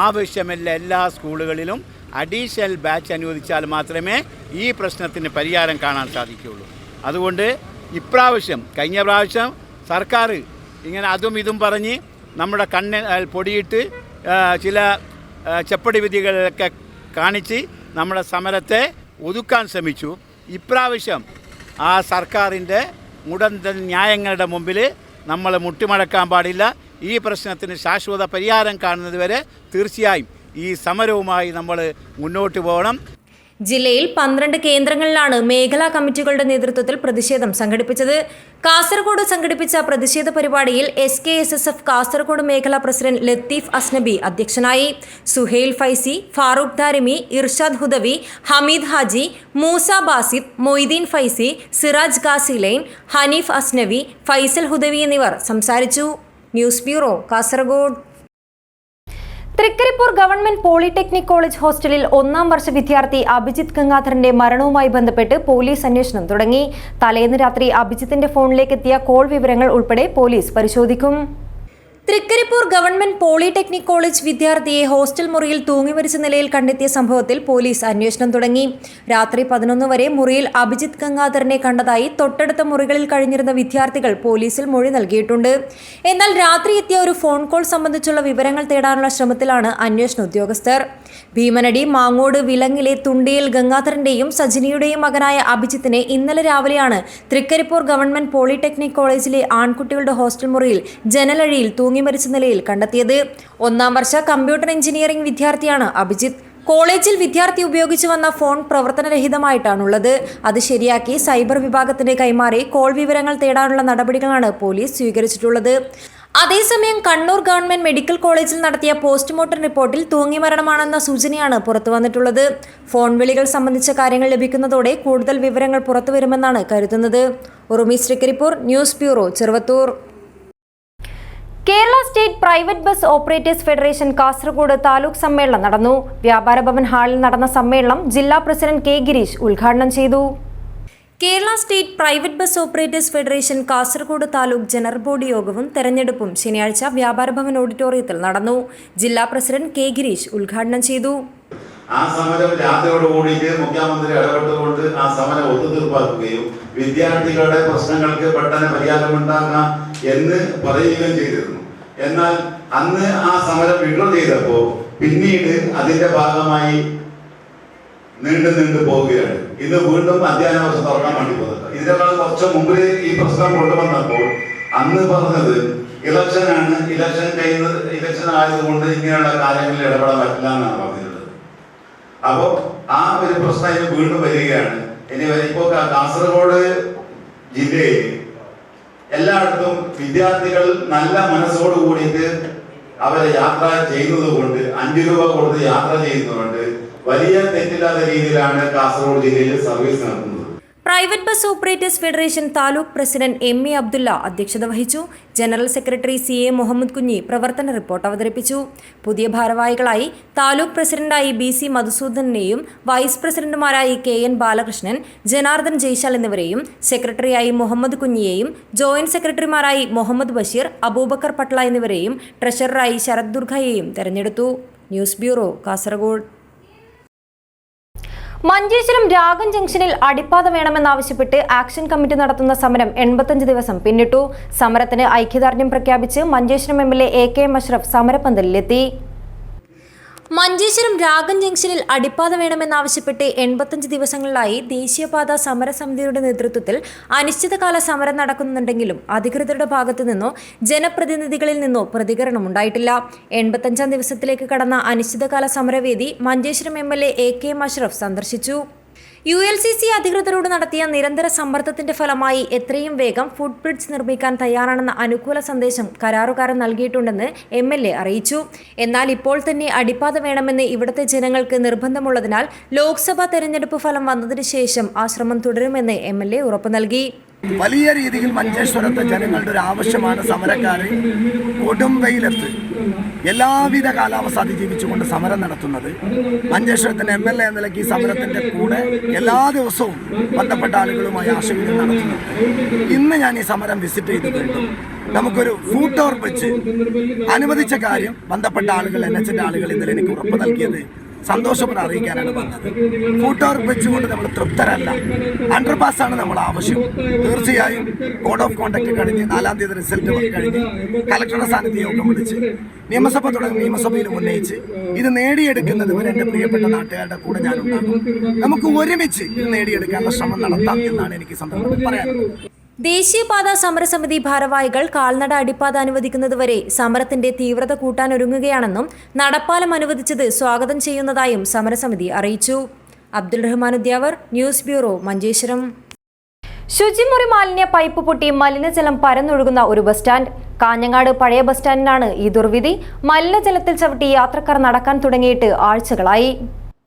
ആവശ്യമില്ല. എല്ലാ സ്കൂളുകളിലും അഡീഷണൽ ബാച്ച് അനുവദിച്ചാൽ മാത്രമേ ഈ പ്രശ്നത്തിന് പരിഹാരം കാണാൻ സാധിക്കുകയുള്ളൂ. അതുകൊണ്ട് ഇപ്രാവശ്യം കഴിഞ്ഞ പ്രാവശ്യം സർക്കാർ ഇങ്ങനെ അതും ഇതും പറഞ്ഞ് നമ്മുടെ കണ്ണിൽ പൊടിയിട്ട് ചില ചെപ്പടി വിധികളൊക്കെ കാണിച്ച് നമ്മുടെ സമരത്തെ ഒതുക്കാൻ ശ്രമിച്ചു. ഇപ്രാവശ്യം ആ സർക്കാരിൻ്റെ മുടന്തൻ ന്യായങ്ങളുടെ മുമ്പിൽ നമ്മൾ മുട്ടിമടക്കാൻ പാടില്ല. ഈ പ്രശ്നത്തിന് ശാശ്വത പരിഹാരം കാണുന്നത് വരെ തീർച്ചയായും ഈ സമരവുമായി നമ്മൾ മുന്നോട്ട് പോകണം. ജില്ലയിൽ 12 കേന്ദ്രങ്ങളിലാണ് മേഖലാ കമ്മിറ്റികളുടെ നേതൃത്വത്തിൽ പ്രതിഷേധം സംഘടിപ്പിച്ചത്. കാസർഗോഡ് സംഘടിപ്പിച്ച പ്രതിഷേധ പരിപാടിയിൽ SKSSF കാസർഗോഡ് മേഖലാ പ്രസിഡന്റ് ലത്തീഫ് അസ്നബി അധ്യക്ഷനായി. സുഹൈൽ ഫൈസി, ഫാറൂഖ് ദാരിമി, ഇർഷാദ് ഹുദവി, ഹമീദ് ഹാജി, മൂസ ബാസിദ്, മൊയ്തീൻ ഫൈസി, സിറാജ് ഗാസിലൈൻ, ഹനീഫ് അസ്നവി, ഫൈസൽ ഹുദവി എന്നിവർ സംസാരിച്ചു. News bureau, Kasaragod. Thrikaripur government polytechnic college ഹോസ്റ്റലിൽ 1ാം വർഷ വിദ്യാർത്ഥി അഭിജിത്ത് ഗംഗാധരന്റെ മരണവുമായി ബന്ധപ്പെട്ട് പോലീസ് അന്വേഷണം തുടങ്ങി. തലേന്ന് രാത്രി അഭിജിത്തിന്റെ ഫോണിലേക്ക് എത്തിയ കോൾ വിവരങ്ങൾ ഉൾപ്പെടെ പോലീസ് പരിശോധിക്കും. തൃക്കരിപ്പൂർ ഗവൺമെന്റ് പോളിടെക്നിക് കോളേജ് വിദ്യാർത്ഥിയെ ഹോസ്റ്റൽ മുറിയിൽ തൂങ്ങിമരിച്ച നിലയിൽ കണ്ടെത്തിയ സംഭവത്തിൽ പോലീസ് അന്വേഷണം തുടങ്ങി. രാത്രി 11 വരെ മുറിയിൽ അഭിജിത്ത് ഗംഗാധരനെ കണ്ടതായി തൊട്ടടുത്ത മുറികളിൽ കഴിഞ്ഞിരുന്ന വിദ്യാർത്ഥികൾ പോലീസിൽ മൊഴി നൽകിയിട്ടുണ്ട്. എന്നാൽ രാത്രി എത്തിയ ഒരു ഫോൺ കോൾ സംബന്ധിച്ചുള്ള വിവരങ്ങൾ തേടാനുള്ള ശ്രമത്തിലാണ് അന്വേഷണ ഉദ്യോഗസ്ഥർ. ഭീമനടി മാങ്ങോട് വിലങ്ങിലെ തുണ്ടിയിൽ ഗംഗാധരന്റെയും സജിനിയുടെയും മകനായ അഭിജിത്തിനെ ഇന്നലെ രാവിലെയാണ് തൃക്കരിപ്പൂർ ഗവൺമെന്റ് പോളിടെക്നിക് കോളേജിലെ ആൺകുട്ടികളുടെ ഹോസ്റ്റൽ മുറിയിൽ ജനലഴിയിൽ തൂങ്ങിമരിച്ച നിലയിൽ കണ്ടെത്തിയത്. 1ാം വർഷ കമ്പ്യൂട്ടർ എഞ്ചിനീയറിംഗ് വിദ്യാർത്ഥിയാണ് അഭിജിത്ത്. കോളേജിൽ വിദ്യാർത്ഥി ഉപയോഗിച്ചു വന്ന ഫോൺ പ്രവർത്തനരഹിതമായിട്ടാണുള്ളത്. അത് ശരിയാക്കി സൈബർ വിഭാഗത്തിന് കൈമാറി കോൾ വിവരങ്ങൾ തേടാനുള്ള നടപടികളാണ് പോലീസ് സ്വീകരിച്ചിട്ടുള്ളത്. അതേസമയം കണ്ണൂർ ഗവൺമെന്റ് മെഡിക്കൽ കോളേജിൽ നടത്തിയ പോസ്റ്റ്മോർട്ടം റിപ്പോർട്ടിൽ തൂങ്ങിമരണമാണെന്ന സൂചനയാണ് പുറത്തുവന്നിട്ടുള്ളത്. ഫോൺ വിളികൾ സംബന്ധിച്ച കാര്യങ്ങൾ ലഭിക്കുന്നതോടെ കൂടുതൽ വിവരങ്ങൾ പുറത്തുവരുമെന്നാണ് കരുതുന്നത്. Urumees Trikaripur, news bureau, Cheruvathur. Kerala state private bus operators federation Kasaragod taluk സമ്മേളനം നടന്നു. വ്യാപാര ഭവൻ ഹാളിൽ നടന്ന സമ്മേളനം ജില്ലാ പ്രസിഡന്റ് K ഗിരീഷ് ഉദ്ഘാടനം ചെയ്തു. Kerala state private bus operators federation Kasaragod taluk general body യോഗവും തെരഞ്ഞെടുപ്പും ശനിയാഴ്ച വ്യാപാര ഭവൻ ഓഡിറ്റോറിയത്തിൽ നടന്നു. ജില്ലാ പ്രസിഡന്റ് K ഗിരീഷ് ഉദ്ഘാടനം ചെയ്തു. ആ സമരം രാത്രിയോടുകൂടിയിട്ട് മുഖ്യമന്ത്രി ഇടപെട്ടുകൊണ്ട് ആ സമരം ഒത്തുതീർപ്പാക്കുകയും വിദ്യാർത്ഥികളുടെ പ്രശ്നങ്ങൾക്ക് പെട്ടെന്ന് പരിഹാരമുണ്ടാകാം എന്ന് പറയുകയും ചെയ്തിരുന്നു. എന്നാൽ അന്ന് ആ സമരം വിഡ്രോ ചെയ്തപ്പോൾ പിന്നീട് അതിന്റെ ഭാഗമായി നീണ്ടു പോവുകയാണ്. ഇന്ന് വീണ്ടും അധ്യയന വർഷം തുറക്കാൻ വേണ്ടി പോകുന്നത്. ഇതിനേക്കാൾ കുറച്ച് മുമ്പ് ഈ പ്രശ്നം കൊണ്ടുവന്നപ്പോൾ അന്ന് പറഞ്ഞത് ഇലക്ഷനാണ്, ഇലക്ഷൻ ആയതുകൊണ്ട് ഇങ്ങനെയുള്ള കാര്യങ്ങളിൽ ഇടപെടാൻ പറ്റില്ല എന്നാണ് പറഞ്ഞിട്ടുള്ളത്. അപ്പോൾ ആ ഒരു പ്രശ്നം ഇനി വീണ്ടും വരികയാണ്. ഇനി ഇപ്പോൾ കാസർഗോഡ് ജില്ലയിൽ എല്ലായിടത്തും വിദ്യാർത്ഥികൾ നല്ല മനസ്സോട് കൂടിയിട്ട് അവരെ യാത്ര ചെയ്യുന്നത് കൊണ്ട്, 5 രൂപ കൊടുത്ത് യാത്ര ചെയ്യുന്നതുകൊണ്ട് വലിയ തെറ്റില്ലാത്ത രീതിയിലാണ് കാസർഗോഡ് ജില്ലയിൽ സർവീസ് നടത്തുന്നത്. Private bus operators federation taluk president MA Abdulla അധ്യക്ഷത വഹിച്ചു. General secretary CA Muhammad Kunhi പ്രവർത്തന റിപ്പോർട്ട് അവതരിപ്പിച്ചു. പുതിയ ഭാരവാഹികളായി താലൂക്ക് പ്രസിഡന്റായി BC മധുസൂദനെയും വൈസ് പ്രസിഡന്റുമാരായി KN ബാലകൃഷ്ണൻ, ജനാർദ്ദൻ ജയ്ശാൽ എന്നിവരെയും, സെക്രട്ടറിയായി മുഹമ്മദ് കുഞ്ഞിയെയും, ജോയിന്റ് സെക്രട്ടറിമാരായി മുഹമ്മദ് ബഷീർ, അബൂബക്കർ പട്ല എന്നിവരെയും ട്രഷററായി ശരത് ദുർഗയെയും തെരഞ്ഞെടുത്തു. News bureau, Kasaragod. മഞ്ചേശ്വരം രാഗം ജംഗ്ഷനിൽ അടിപ്പാത വേണമെന്നാവശ്യപ്പെട്ട് ആക്ഷൻ കമ്മിറ്റി നടത്തുന്ന സമരം 85 ദിവസം പിന്നിട്ടു. സമരത്തിന് ഐക്യദാർഢ്യം പ്രഖ്യാപിച്ച് മഞ്ചേശ്വരം MLA AK അഷ്റഫ് സമരപന്തലിലെത്തി. മഞ്ചേശ്വരം രാഗം ജംഗ്ഷനിൽ അടിപ്പാത വേണമെന്നാവശ്യപ്പെട്ട് 85 ദിവസങ്ങളിലായി ദേശീയപാത സമരസമിതിയുടെ നേതൃത്വത്തിൽ അനിശ്ചിതകാല സമരം നടക്കുന്നുണ്ടെങ്കിലും അധികൃതരുടെ ഭാഗത്തു നിന്നോ ജനപ്രതിനിധികളിൽ നിന്നോ പ്രതികരണമുണ്ടായിട്ടില്ല. 85 ദിവസത്തിലേക്ക് കടന്ന അനിശ്ചിതകാല സമരവേദി മഞ്ചേശ്വരം MLA AK അഷ്റഫ് സന്ദർശിച്ചു. ULCC അധികൃതരോട് നടത്തിയ നിരന്തര സമ്മർദ്ദത്തിന്റെ ഫലമായി എത്രയും വേഗം ഫുട് ബ്രിഡ്ജ് നിർമ്മിക്കാൻ തയ്യാറാണെന്ന അനുകൂല സന്ദേശം കരാറുകാരൻ നൽകിയിട്ടുണ്ടെന്ന് MLA അറിയിച്ചു. എന്നാൽ ഇപ്പോൾ തന്നെ അടിപ്പാത വേണമെന്ന് ഇവിടുത്തെ ജനങ്ങൾക്ക് നിർബന്ധമുള്ളതിനാൽ ലോക്സഭാ തെരഞ്ഞെടുപ്പ് ഫലം വന്നതിന് ശേഷം ആ ശ്രമം തുടരുമെന്ന് MLA ഉറപ്പു നൽകി. വലിയ രീതിയിൽ മഞ്ചേശ്വരത്തെ ജനങ്ങളുടെ ഒരു ആവശ്യമാണ് സമരക്കാരെ കൊടും വെയിലത്ത് എല്ലാവിധ കാലാവസ്ഥ അതിജീവിച്ചുകൊണ്ട് സമരം നടത്തുന്നത്. മഞ്ചേശ്വരത്തിന് MLA എന്ന നിലയ്ക്ക് ഈ സമരത്തിൻ്റെ കൂടെ എല്ലാ ദിവസവും ബന്ധപ്പെട്ട ആളുകളുമായി ആശയവിനിമയം നടത്തുന്നുണ്ട്. ഇന്ന് ഞാൻ ഈ സമരം വിസിറ്റ് ചെയ്തിട്ടുണ്ട്. നമുക്കൊരു ഫൂട്ട് ഓവർ ബ്രിഡ്ജ് അനുവദിച്ച കാര്യം ബന്ധപ്പെട്ട ആളുകൾ, NHന്റെ ആളുകൾ ഇന്നലെ എനിക്ക് ഉറപ്പ് നൽകിയത് സന്തോഷപ്പെട്ട് അറിയിക്കാനാണ് വന്നത്. ഫൂട്ട് ഓവർ ബ്രിഡ്ജ് കൊണ്ട് നമ്മൾ തൃപ്തരല്ല. അണ്ടർപാസ്സാണ് നമ്മൾ ആവശ്യം. തീർച്ചയായും കോഡ് ഓഫ് കോണ്ടക്ട് കഴിഞ്ഞ് 4-ാം തീയതി റിസൾട്ട് കഴിഞ്ഞ് കളക്ടറുടെ സാന്നിധ്യ യോഗം വിളിച്ച് നിയമസഭ തുടങ്ങി നിയമസഭയിൽ ഉന്നയിച്ച് ഇത് നേടിയെടുക്കുന്നത് വരെ എൻ്റെ പ്രിയപ്പെട്ട നാട്ടുകാരുടെ കൂടെ ഞാനുണ്ടാകും. നമുക്ക് ഒരുമിച്ച് ഇത് നേടിയെടുക്കാനുള്ള ശ്രമം നടത്താം എന്നാണ് എനിക്ക് സന്ദർഭത്തിൽ പറയാനുള്ളത്. ദേശീയപാത സമരസമിതി ഭാരവാഹികൾ കാൽനട അടിപ്പാത അനുവദിക്കുന്നതുവരെ സമരത്തിന്റെ തീവ്രത കൂട്ടാനൊരുങ്ങുകയാണെന്നും നടപ്പാലം അനുവദിച്ചത് സ്വാഗതം ചെയ്യുന്നതായും സമരസമിതി അറിയിച്ചു. Abdul Rahman Udyavar, news bureau, Manjeshwaram. ശുചിമുറി മാലിന്യ പൈപ്പ് പൊട്ടി മലിനജലം പരന്നൊഴുകുന്ന ഒരു ബസ് സ്റ്റാൻഡ്. കാഞ്ഞങ്ങാട് പഴയ ബസ് സ്റ്റാൻഡിനാണ് ഈ ദുർവിധി. മലിനജലത്തിൽ ചവിട്ടി യാത്രക്കാർ നടക്കാൻ തുടങ്ങിയിട്ട് ആഴ്ചകളായി.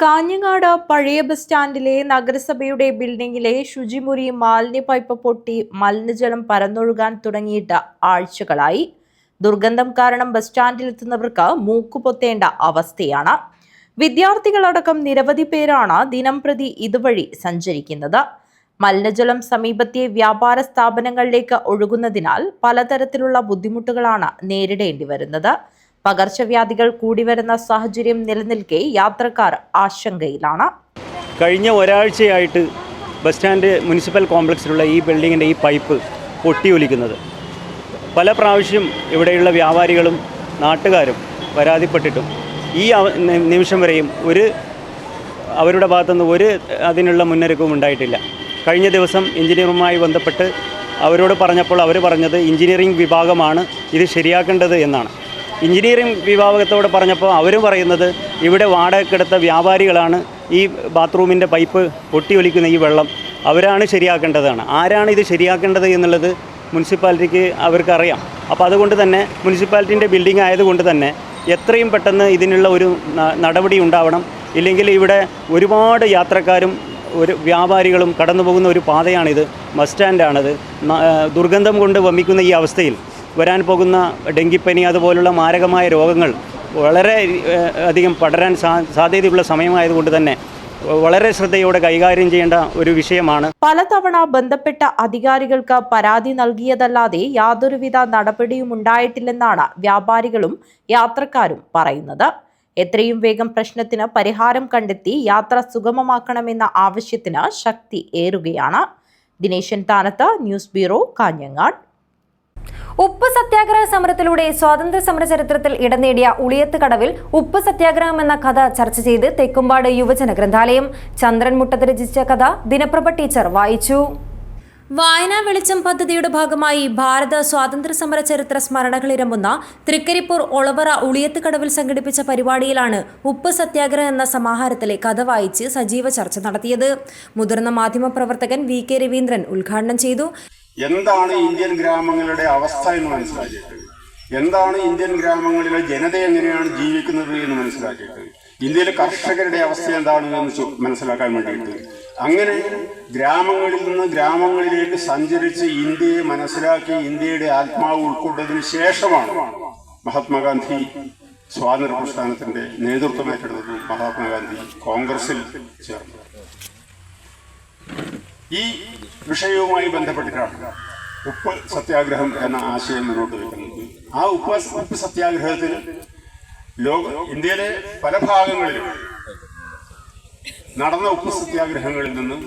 കാഞ്ഞങ്ങാട് പഴയ ബസ് സ്റ്റാൻഡിലെ നഗരസഭയുടെ ബിൽഡിംഗിലെ ശുചിമുറി മാലിന്യ പൈപ്പ് പൊട്ടി മലിനജലം പരന്നൊഴുകാൻ തുടങ്ങിയിട്ട് ആഴ്ചകളായി. ദുർഗന്ധം കാരണം ബസ് സ്റ്റാൻഡിലെത്തുന്നവർക്ക് മൂക്കുപൊത്തേണ്ട അവസ്ഥയാണ്. വിദ്യാർത്ഥികളടക്കം നിരവധി പേരാണ് ദിനംപ്രതി ഇതുവഴി സഞ്ചരിക്കുന്നത്. മലിനജലം സമീപത്തെ വ്യാപാര സ്ഥാപനങ്ങളിലേക്ക് ഒഴുകുന്നതിനാൽ പലതരത്തിലുള്ള ബുദ്ധിമുട്ടുകളാണ് നേരിടേണ്ടി വരുന്നത്. പകർച്ചവ്യാധികൾ കൂടി വരുന്ന സാഹചര്യം നിലനിൽക്കെ യാത്രക്കാർ ആശങ്കയിലാണ്. കഴിഞ്ഞ ഒരാഴ്ചയായിട്ട് ബസ് സ്റ്റാൻഡ് മുനിസിപ്പൽ കോംപ്ലക്സിലുള്ള ഈ ബിൽഡിങ്ങിൻ്റെ ഈ പൈപ്പ് പൊട്ടിയൊലിക്കുന്നത് പല പ്രാവശ്യം ഇവിടെയുള്ള വ്യാപാരികളും നാട്ടുകാരും പരാതിപ്പെട്ടിട്ടും ഈ നിമിഷം വരെയും അവരുടെ ഭാഗത്തുനിന്ന് അതിനുള്ള മുന്നൊരുക്കവും ഉണ്ടായിട്ടില്ല. കഴിഞ്ഞ ദിവസം എഞ്ചിനീയറുമായി ബന്ധപ്പെട്ട് അവരോട് പറഞ്ഞപ്പോൾ അവർ പറഞ്ഞത് എഞ്ചിനീയറിംഗ് വിഭാഗമാണ് ഇത് ശരിയാക്കേണ്ടത് എന്നാണ്. എഞ്ചിനീയറിംഗ് വിഭാഗത്തോട് പറഞ്ഞപ്പോൾ അവർ പറയുന്നത് ഇവിടെ വാടകയ്ക്കെടുത്ത വ്യാപാരികളാണ് ഈ ബാത്റൂമിൻ്റെ പൈപ്പ് പൊട്ടിയൊലിക്കുന്ന ഈ വെള്ളം അവരാണ് ശരിയാക്കേണ്ടതാണ്. ആരാണ് ഇത് ശരിയാക്കേണ്ടത് എന്നുള്ളത് മുനിസിപ്പാലിറ്റിക്ക് അവർക്കറിയാം. അപ്പോൾ അതുകൊണ്ട് തന്നെ മുനിസിപ്പാലിറ്റിൻ്റെ ബിൽഡിംഗ് ആയതുകൊണ്ട് തന്നെ എത്രയും പെട്ടെന്ന് ഇതിനുള്ള ഒരു നടപടി ഉണ്ടാവണം. ഇല്ലെങ്കിൽ ഇവിടെ ഒരുപാട് യാത്രക്കാരും വ്യാപാരികളും കടന്നു പോകുന്ന ഒരു പാതയാണിത്, ബസ് സ്റ്റാൻഡാണിത്. ദുർഗന്ധം കൊണ്ട് വമിക്കുന്ന ഈ അവസ്ഥയിൽ വരാൻ പോകുന്ന ഡെങ്കിപ്പനി അതുപോലുള്ള മാരകമായ രോഗങ്ങൾ വളരെ അധികം പടരാൻ സാധ്യതയുള്ള സമയമായതുകൊണ്ട് തന്നെ വളരെ ശ്രദ്ധയോടെ കൈകാര്യം ചെയ്യേണ്ട ഒരു വിഷയമാണ്. പലതവണ ബന്ധപ്പെട്ട അധികാരികൾക്ക് പരാതി നൽകിയതല്ലാതെ യാതൊരുവിധ നടപടിയും ഉണ്ടായിട്ടില്ലെന്നാണ് വ്യാപാരികളും യാത്രക്കാരും പറയുന്നത്. എത്രയും വേഗം പ്രശ്നത്തിന് പരിഹാരം കണ്ടെത്തി യാത്ര സുഗമമാക്കണമെന്ന ആവശ്യത്തിന് ശക്തി ഏറുകയാണ്. Dineshan താനത്ത്, news bureau, Kanhangad. ഉപ്പ് സത്യാഗ്രഹ സമരത്തിലൂടെ സ്വാതന്ത്ര്യ സമര ചരിത്രത്തിൽ ഇടം നേടിയ ഉളിയത്ത് കടവിൽ ഉപ്പ് സത്യാഗ്രഹം എന്ന കഥ ചർച്ച ചെയ്ത് തെക്കുംപാട് യുവജന ഗ്രന്ഥാലയം. ചന്ദ്രൻ മുട്ടത്ത് രചിച്ച കഥ ദിനപ്രഭ ടീച്ചർ വായിച്ചു. വായനാ വെളിച്ചം പദ്ധതിയുടെ ഭാഗമായി ഭാരത സ്വാതന്ത്ര്യ സമര ചരിത്ര സ്മരണകളിരമ്പുന്ന തൃക്കരിപ്പൂർ ഒളവറ ഉളിയത്തുകടവിൽ സംഘടിപ്പിച്ച പരിപാടിയിലാണ് ഉപ്പ് സത്യാഗ്രഹം എന്ന സമാഹാരത്തിലെ കഥ വായിച്ച് സജീവ ചർച്ച നടത്തിയത്. മുതിർന്ന മാധ്യമപ്രവർത്തകൻ VK രവീന്ദ്രൻ ഉദ്ഘാടനം ചെയ്തു. എന്താണ് ഇന്ത്യൻ ഗ്രാമങ്ങളുടെ അവസ്ഥ എന്ന് മനസ്സിലാക്കിയിട്ട്, എന്താണ് ഇന്ത്യൻ ഗ്രാമങ്ങളിലെ ജനത എങ്ങനെയാണ് ജീവിക്കുന്നത് എന്ന് മനസ്സിലാക്കിയിട്ട്, ഇന്ത്യയിലെ കർഷകരുടെ അവസ്ഥ എന്താണെന്ന് മനസ്സിലാക്കാൻ വേണ്ടിയിട്ട്, അങ്ങനെ ഗ്രാമങ്ങളിൽ നിന്ന് ഗ്രാമങ്ങളിലേക്ക് സഞ്ചരിച്ച് ഇന്ത്യയെ മനസ്സിലാക്കി ഇന്ത്യയുടെ ആത്മാവ് ഉൾക്കൊണ്ടതിന് ശേഷമാണ് മഹാത്മാഗാന്ധി സ്വാതന്ത്ര്യ പ്രസ്ഥാനത്തിന്റെ നേതൃത്വം ഏറ്റെടുത്തത്. മഹാത്മാഗാന്ധി കോൺഗ്രസിൽ ചേർന്നു. ഈ വിഷയവുമായി ബന്ധപ്പെട്ടിട്ടാണ് ഉപ്പ് സത്യാഗ്രഹം എന്ന ആശയം മുന്നോട്ട് വയ്ക്കുന്നത്. ആ ഉപ്പ് സത്യാഗ്രഹത്തിൽ ഇന്ത്യയിലെ പല ഭാഗങ്ങളിലും നടന്ന ഉപ്പ് സത്യാഗ്രഹങ്ങളിൽ നിന്ന്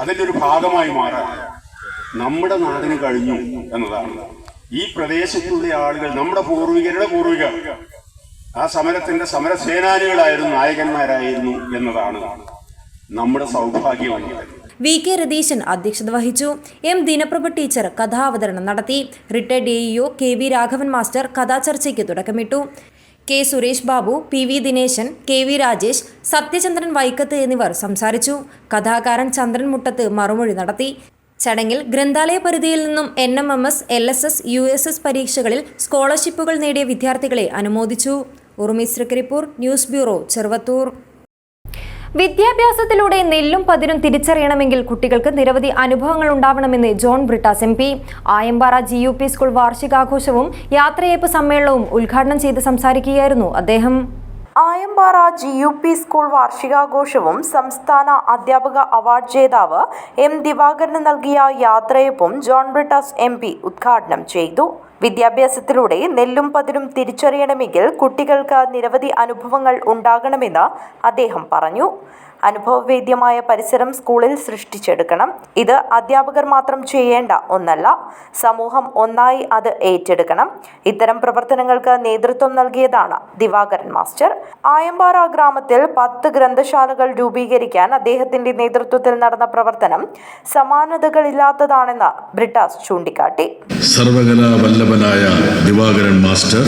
അതിൻ്റെ ഒരു ഭാഗമായി മാറാൻ നമ്മുടെ നാടിന് കഴിഞ്ഞു എന്നതാണ്. ഈ പ്രദേശത്തുള്ള ആളുകൾ, നമ്മുടെ പൂർവികരുടെ പൂർവികർ ആ സമരത്തിന്റെ സമരസേനാനികളായിരുന്നു, നായകന്മാരായിരുന്നു എന്നതാണ് നമ്മുടെ സൗഭാഗ്യമാണ്. VK രതീശൻ അധ്യക്ഷത വഹിച്ചു. M ദിനപ്രഭ ടീച്ചർ കഥാവതരണം നടത്തി. Retired AEO KV Raghavan master കഥാചർച്ചയ്ക്ക് തുടക്കമിട്ടു. K Suresh Babu, PV Dineshan, KV Rajesh, Sathyachandran വൈക്കത്ത് എന്നിവർ സംസാരിച്ചു. കഥാകാരൻ ചന്ദ്രൻ മുട്ടത്ത് മറുമൊഴി നടത്തി. ചടങ്ങിൽ ഗ്രന്ഥാലയ പരിധിയിൽ നിന്നും NMMS, LSS, USS പരീക്ഷകളിൽ സ്കോളർഷിപ്പുകൾ നേടിയ വിദ്യാർത്ഥികളെ അനുമോദിച്ചു. Urumi Trikaripur, news bureau, Cheruvathur. വിദ്യാഭ്യാസത്തിലൂടെ നെല്ലും പതിരും തിരിച്ചറിയണമെങ്കിൽ കുട്ടികൾക്ക് നിരവധി അനുഭവങ്ങൾ ഉണ്ടാവണമെന്ന് John Brittas MP. Ayampara GUP school വാർഷികാഘോഷവും യാത്രയയപ്പ് സമ്മേളനവും ഉദ്ഘാടനം ചെയ്ത് സംസാരിക്കുകയായിരുന്നു അദ്ദേഹം. ആയമ്പാറ GUP സ്കൂൾ വാർഷികാഘോഷവും സംസ്ഥാന അധ്യാപക അവാർഡ് ജേതാവ് M ദിവാകരന് നൽകിയ യാത്രയപ്പും ജോൺ ബ്രിട്ടാസ് MP ഉദ്ഘാടനം ചെയ്തു. വിദ്യാഭ്യാസത്തിലൂടെ നെല്ലും പതിരും തിരിച്ചറിയണമെങ്കിൽ കുട്ടികൾക്ക് നിരവധി അനുഭവങ്ങൾ ഉണ്ടാകണമെന്ന് അദ്ദേഹം പറഞ്ഞു. അനുഭവവേദ്യമായ പരിസരം സ്കൂളിൽ സൃഷ്ടിച്ചെടുക്കണം. ഇത് അധ്യാപകർ മാത്രം ചെയ്യേണ്ട ഒന്നല്ല, സമൂഹം ഒന്നായി അത് ഏറ്റെടുക്കണം. ഇത്തരം പ്രവർത്തനങ്ങൾക്ക് നേതൃത്വം നൽകിയതാണ് ദിവാകരൻ മാസ്റ്റർ. ആയമ്പാറ ഗ്രാമത്തിൽ 10 ഗ്രന്ഥശാലകൾ രൂപീകരിക്കാൻ അദ്ദേഹത്തിന്റെ നേതൃത്വത്തിൽ നടന്ന പ്രവർത്തനം സമാനതകളില്ലാത്തതാണെന്ന് ബ്രിട്ടാസ് ചൂണ്ടിക്കാട്ടി. സർവകലാ വല്ലഭനായ ദിവാകരൻ മാസ്റ്റർ,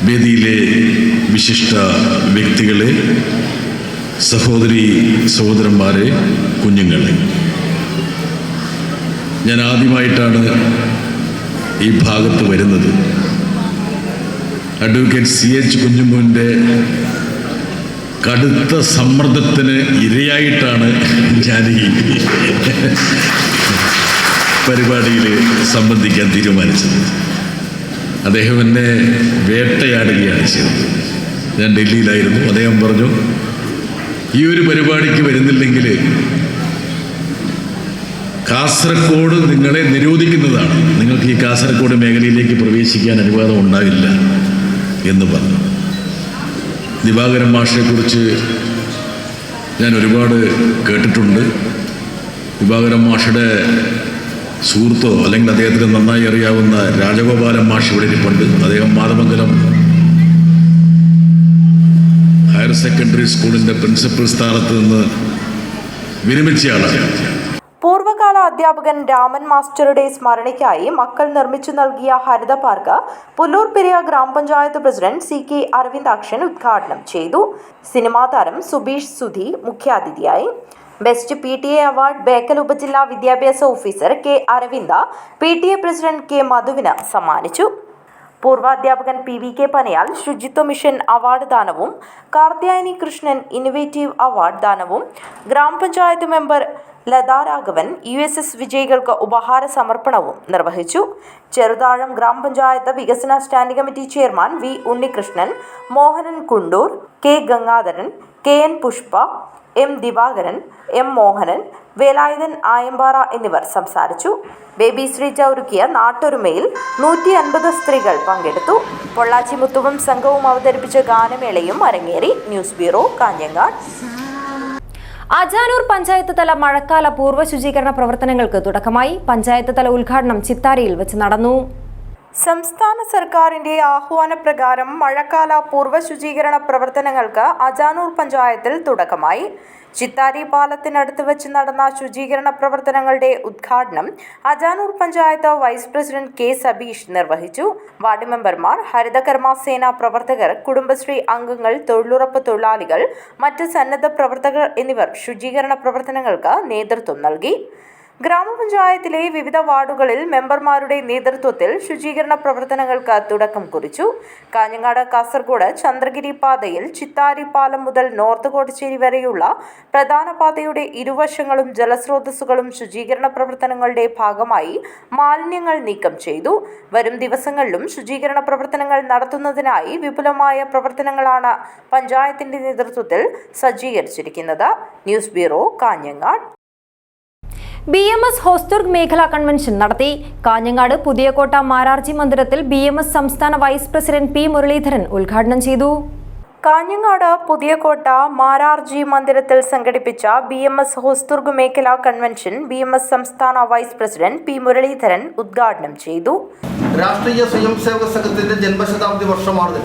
വേദിയിലെ വിശിഷ്ട വ്യക്തികളെ, സഹോദരി സഹോദരന്മാരെ, കുഞ്ഞുങ്ങളെ, ഞാൻ ആദ്യമായിട്ടാണ് ഈ ഭാഗത്ത് വരുന്നത്. അഡ്വക്കേറ്റ് CH കുഞ്ഞുമോൻ്റെ കടുത്ത സമ്മർദ്ദത്തിന് ഇരയായിട്ടാണ് ഞാൻ ഈ പരിപാടിയിൽ സംബന്ധിക്കാൻ തീരുമാനിച്ചത്. അദ്ദേഹം എന്നെ വേട്ടയാടുകയാണ് ചെയ്തത്. ഞാൻ ഡൽഹിയിലായിരുന്നു. അദ്ദേഹം പറഞ്ഞു, ഈ ഒരു പരിപാടിക്ക് വരുന്നില്ലെങ്കിൽ കാസർഗോഡ് നിങ്ങളെ നിരോധിക്കുന്നതാണ്, നിങ്ങൾക്ക് ഈ കാസർഗോഡ് മേഖലയിലേക്ക് പ്രവേശിക്കാൻ അനുവാദം ഉണ്ടാകില്ല എന്ന് പറഞ്ഞു. ദിവാകരൻ മാഷെക്കുറിച്ച് ഞാൻ ഒരുപാട് കേട്ടിട്ടുണ്ട്. ദിവാകരൻ മാഷയുടെ സുഹൃത്തോ അല്ലെങ്കിൽ അദ്ദേഹത്തിന് നന്നായി അറിയാവുന്ന രാജഗോപാലൻ മാഷ് ഇവിടെ ഇരിപ്പുണ്ട്. അദ്ദേഹം മാതമംഗലം ഹയർ സെക്കൻഡറി സ്കൂളിൻ്റെ പ്രിൻസിപ്പൽ സ്ഥാനത്ത് നിന്ന് വിരമിച്ചയാളാണ്. പൂർവ്വകാല അധ്യാപകൻ രാമൻ മാസ്റ്ററുടെ സ്മരണയ്ക്കായി മക്കൾ നിർമ്മിച്ചു നൽകിയ ഹരിത പാർക്ക് പുല്ലൂർ പെരിയ ഗ്രാമപഞ്ചായത്ത് പ്രസിഡന്റ് CK അരവിന്ദാക്ഷൻ ഉദ്ഘാടനം ചെയ്തു. സിനിമാ താരം സുബീഷ് സുധി മുഖ്യാതിഥിയായി. ബെസ്റ്റ് PTA അവാർഡ് ബേക്കൽ ഉപജില്ലാ വിദ്യാഭ്യാസ officer K Aravinda PTA president K മധുവിന് സമ്മാനിച്ചു. പൂർവാധ്യാപകൻ PVK പനയാൽ ശുചിത്വ മിഷൻ അവാർഡ് ദാനവും കാർത്യായനി കൃഷ്ണൻ ഇന്നൊവേറ്റീവ് അവാർഡ് ദാനവും ഗ്രാമപഞ്ചായത്ത് മെമ്പർ ലതാ രാഘവൻ USS വിജയികൾക്ക് ഉപഹാര സമർപ്പണവും നിർവഹിച്ചു. ചെറുതാഴം ഗ്രാമപഞ്ചായത്ത് വികസന standing committee chairman V Unnikrishnan, Mohanan Kundoor, K Gangadharan, KN Pushpa, M Divakaran, M Mohanan, Velayudhan Ayampara എന്നിവർ സംസാരിച്ചു. ബേബി ശ്രീജ ഒരുക്കിയ നാട്ടൊരുമയിൽ 150 സ്ത്രീകൾ പങ്കെടുത്തു. പൊള്ളാച്ചി മുത്തുവും സംഘവും അവതരിപ്പിച്ച ഗാനമേളയും അരങ്ങേറി. News bureau, Kanhangad. അജാനൂർ പഞ്ചായത്ത് തല മഴക്കാല പൂർവ്വ ശുചീകരണ പ്രവർത്തനങ്ങൾക്ക് തുടക്കമായി. പഞ്ചായത്ത് തല ഉദ്ഘാടനം ചിത്താരിയിൽ വെച്ച് നടന്നു. സംസ്ഥാന സർക്കാരിന്റെ ആഹ്വാനപ്രകാരം മഴക്കാല പൂർവ്വ ശുചീകരണ പ്രവർത്തനങ്ങൾക്ക് അജാനൂർ പഞ്ചായത്തിൽ തുടക്കമായി. ചിത്താരി പാലത്തിനടുത്ത് വെച്ച് നടന്ന ശുചീകരണ പ്രവർത്തനങ്ങളുടെ ഉദ്ഘാടനം Ajanur panchayat vice president K Sabeesh നിർവഹിച്ചു. വാർഡ് മെമ്പർമാർ, ഹരിതകർമ്മസേന പ്രവർത്തകർ, കുടുംബശ്രീ അംഗങ്ങൾ, തൊഴിലുറപ്പ് തൊഴിലാളികൾ, മറ്റ് സന്നദ്ധ പ്രവർത്തകർ എന്നിവർ ശുചീകരണ പ്രവർത്തനങ്ങൾക്ക് നേതൃത്വം നൽകി. ഗ്രാമപഞ്ചായത്തിലെ വിവിധ വാർഡുകളിൽ മെമ്പർമാരുടെ നേതൃത്വത്തിൽ ശുചീകരണ പ്രവർത്തനങ്ങൾക്ക് തുടക്കം കുറിച്ചു. കാഞ്ഞങ്ങാട് കാസർഗോഡ് ചന്ദ്രഗിരി പാതയിൽ ചിത്താരി പാലം മുതൽ നോർത്ത് കോട്ടശ്ശേരി വരെയുള്ള പ്രധാന പാതയുടെ ഇരുവശങ്ങളും ജലസ്രോതസ്സുകളും ശുചീകരണ പ്രവർത്തനങ്ങളുടെ ഭാഗമായി മാലിന്യങ്ങൾ നീക്കം ചെയ്തു. വരും ദിവസങ്ങളിലും ശുചീകരണ പ്രവർത്തനങ്ങൾ നടത്തുന്നതിനായി വിപുലമായ പ്രവർത്തനങ്ങളാണ് പഞ്ചായത്തിന്റെ നേതൃത്വത്തിൽ സജ്ജീകരിച്ചിരിക്കുന്നത്. News bureau, Kanhangad. BMS Hosdurg മേഖലാ കൺവെൻഷൻ നടത്തി. കാഞ്ഞങ്ങാട് പുതിയകോട്ട മാരാർജി മന്ദിരത്തിൽ BMS സംസ്ഥാന വൈസ് പ്രസിഡന്റ് പി മുരളീധരൻ ഉദ്ഘാടനം ചെയ്തു. കാഞ്ഞങ്ങാട് പുതിയകോട്ട മാരാർജി മന്ദിരത്തിൽ സംഘടിപ്പിച്ച BMS ഹോസ്ദുർഗ് മേഖലാ കൺവെൻഷൻ BMS സംസ്ഥാന വൈസ് പ്രസിഡന്റ് പി മുരളീധരൻ ഉദ്ഘാടനം ചെയ്തു. രാഷ്ട്രീയ സ്വയംസേവക സംഘത്തിന്റെ ജന്മശതാബ്ദി വർഷമാണ്.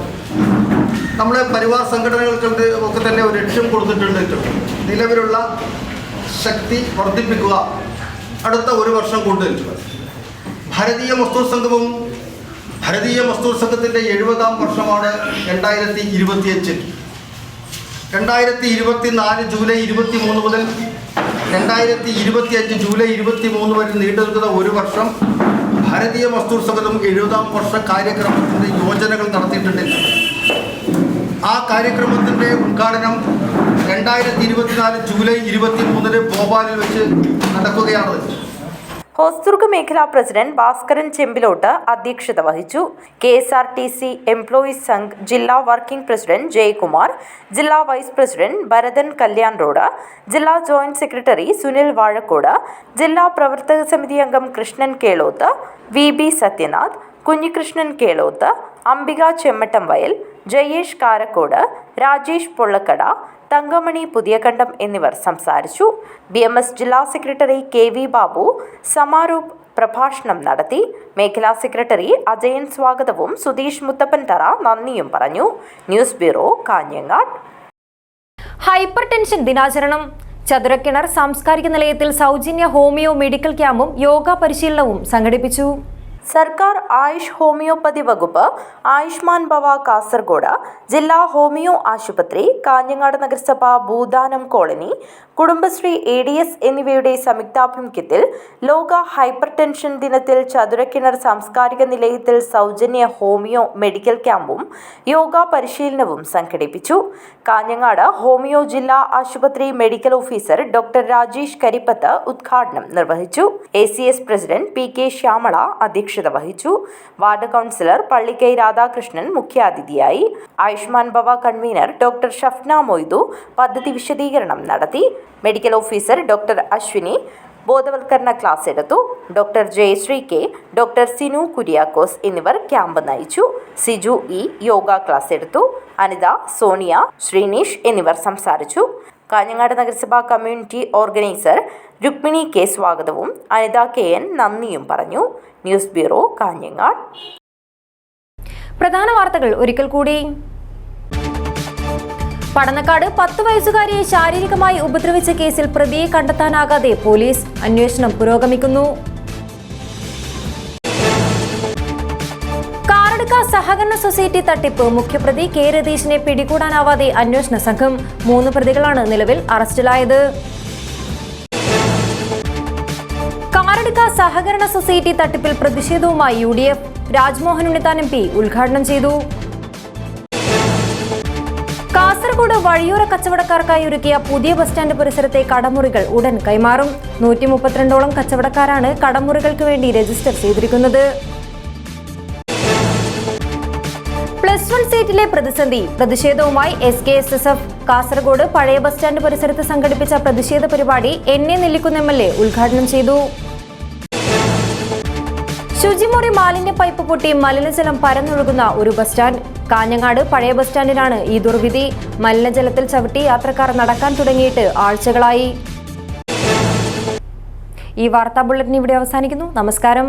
നമ്മളെ പരിവാർ സംഘടനകൾക്ക് ഒക്കെ തന്നെ ഒരു ലക്ഷ്യം കൊടുത്തിട്ടുണ്ട്. നിലവിലുള്ള ശക്തി വർദ്ധിപ്പിക്കുക. അടുത്ത ഒരു വർഷം കൊണ്ട് ഭാരതീയ മസ്ദൂർ സംഘവും ഭാരതീയ മസ്ദൂർ സംഘത്തിൻ്റെ 70ാം വർഷമാണ് 2025. 2024 ജൂലൈ 23 മുതൽ 2025 ജൂലൈ 23 വരെ നീണ്ടു നിൽക്കുന്ന ഒരു വർഷം ഭാരതീയ മസ്ദൂർ സംഘം 70ാം വർഷ കാര്യക്രമത്തിൻ്റെ യോജനകൾ നടത്തിയിട്ടുണ്ട്. ആ കാര്യക്രമത്തിൻ്റെ ഉദ്ഘാടനം 2024 ജൂലൈ 23 ഭോപ്പാലിൽ വെച്ച് നടക്കുകയാണ്. ഹോസ്ദുർഗ് മേഖലാ പ്രസിഡന്റ് ഭാസ്കരൻ ചെമ്പിലോട്ട് അധ്യക്ഷത വഹിച്ചു. KSRTC എംപ്ലോയീസ് സംഘ് ജില്ലാ വർക്കിംഗ് പ്രസിഡന്റ് ജയകുമാർ, ജില്ലാ vice president Bharathan Kalyan road, ജില്ലാ ജോയിന്റ് സെക്രട്ടറി സുനിൽ വാഴക്കോട്, ജില്ലാ പ്രവർത്തക സമിതി അംഗം കൃഷ്ണൻ കേളോത്ത്, VB സത്യനാഥ്, കുഞ്ഞികൃഷ്ണൻ കേളോത്ത്, അംബിക ചെമ്മട്ടം വയൽ, ജയേഷ് കാരക്കോട്, രാജേഷ് പൊള്ളക്കട, തങ്കമണി പുതിയകണ്ഠം എന്നിവർ സംസാരിച്ചു. BMS ജില്ലാ സെക്രട്ടറി KV ബാബു സമാരോപ് പ്രഭാഷണം നടത്തി. മേഖലാ സെക്രട്ടറി അജയൻ സ്വാഗതവും സുധീഷ് മുത്തപ്പൻതറ നന്ദിയും പറഞ്ഞു. News bureau, Kanhangad. Hyper tension ദിനാചരണം. ചതുരക്കിണർ സാംസ്കാരിക നിലയത്തിൽ സൗജന്യ ഹോമിയോ മെഡിക്കൽ ക്യാമ്പും യോഗ പരിശീലനവും സംഘടിപ്പിച്ചു. സർക്കാർ ആയുഷ് ഹോമിയോപ്പതി വകുപ്പ്, ആയുഷ്മാൻ ഭവ കാസർഗോഡ്, ജില്ലാ ഹോമിയോ ആശുപത്രി, കാഞ്ഞങ്ങാട് നഗരസഭ ഭൂദാനം കോളനി, കുടുംബശ്രീ ADS എന്നിവയുടെ സംയുക്താഭിമുഖ്യത്തിൽ ലോക ഹൈപ്പർ ടെൻഷൻ ദിനത്തിൽ ചതുരക്കിണർ സാംസ്കാരിക നിലയത്തിൽ സൗജന്യ ഹോമിയോ മെഡിക്കൽ ക്യാമ്പും യോഗ പരിശീലനവും സംഘടിപ്പിച്ചു. കാഞ്ഞങ്ങാട് ഹോമിയോ ജില്ലാ ആശുപത്രി medical officer doctor Rajesh Karippath ഉദ്ഘാടനം നിർവഹിച്ചു. ACS പ്രസിഡന്റ് PK ശ്യാമള അധ്യക്ഷത വഹിച്ചു. വാർഡ് കൗൺസിലർ പള്ളിക്കൈ രാധാകൃഷ്ണൻ മുഖ്യാതിഥിയായി. ആയുഷ്മാൻ ഭവ കൺവീനർ ഡോക്ടർ ഷഫ്ന മൊയ്തു പദ്ധതി വിശദീകരണം നടത്തി. മെഡിക്കൽ ഓഫീസർ ഡോക്ടർ അശ്വിനി ബോധവൽക്കരണ ക്ലാസ് എടുത്തു. Doctor Jayashree K, doctor Sinu Kuriakose എന്നിവർ ക്യാമ്പ് നയിച്ചു. സിജു E യോഗ ക്ലാസ് എടുത്തു. അനിത, സോണിയ, ശ്രീനീഷ് എന്നിവർ സംസാരിച്ചു. കാഞ്ഞങ്ങാട് നഗരസഭ കമ്മ്യൂണിറ്റി ഓർഗനൈസർ രുക്മിണി K സ്വാഗതവും അനിത KN നന്ദിയും പറഞ്ഞു. News bureau, Kanhangad. പ്രധാന വാർത്തകൾ ഒരിക്കൽ കൂടി. പടന്നക്കാട് 10 വയസ്സുകാരിയെ ശാരീരികമായി ഉപദ്രവിച്ച കേസിൽ പ്രതിയെ കണ്ടെത്താനാകാതെ പോലീസ്. അന്വേഷണം പുരോഗമിക്കുന്നു. കാറടുക്ക സഹകരണ സൊസൈറ്റി തട്ടിപ്പ്. മുഖ്യപ്രതി K രതീഷിനെ പിടികൂടാനാവാതെ അന്വേഷണ സംഘം. 3 പ്രതികളാണ് നിലവിൽ അറസ്റ്റിലായത്. കാറടുക്ക സഹകരണ സൊസൈറ്റി തട്ടിപ്പിൽ പ്രതിഷേധവുമായി UDF. രാജ്മോഹൻ ഉണ്ണിത്താൻ MP ഉദ്ഘാടനം ചെയ്തു. കാസർഗോഡ് വഴിയോര കച്ചവടക്കാർക്കായി ഒരുക്കിയ പുതിയ ബസ് സ്റ്റാൻഡ് പരിസരത്തെ കടമുറികൾ ഉടൻ കൈമാറും. 132ഓളം കച്ചവടക്കാരാണ് കടമുറികൾക്ക് വേണ്ടി രജിസ്റ്റർ ചെയ്തിരിക്കുന്നത്. +1 സീറ്റിലെ പ്രതിസന്ധി. പ്രതിഷേധവുമായി SKSSF. കാസർഗോഡ് പഴയ ബസ് സ്റ്റാൻഡ് പരിസരത്ത് സംഘടിപ്പിച്ച പ്രതിഷേധ പരിപാടി NA നെല്ലിക്കുന്ന് MLA ഉദ്ഘാടനം ചെയ്തു. ശുചിമുറി മാലിന്യ പൈപ്പ് പൊട്ടി മലിനജലം പരന്നൊഴുകുന്ന ഒരു ബസ് സ്റ്റാൻഡ്. കാഞ്ഞങ്ങാട് പഴയ ബസ് സ്റ്റാൻഡിലാണ് ഈ ദുർവിധി. മലിനജലത്തിൽ ചവിട്ടി യാത്രക്കാർ നടക്കാൻ തുടങ്ങിയിട്ട് ആഴ്ചകളായി. ഈ വാർത്താ ബുള്ളറ്റിൻ ഇവിടെ അവസാനിക്കുന്നു. നമസ്കാരം.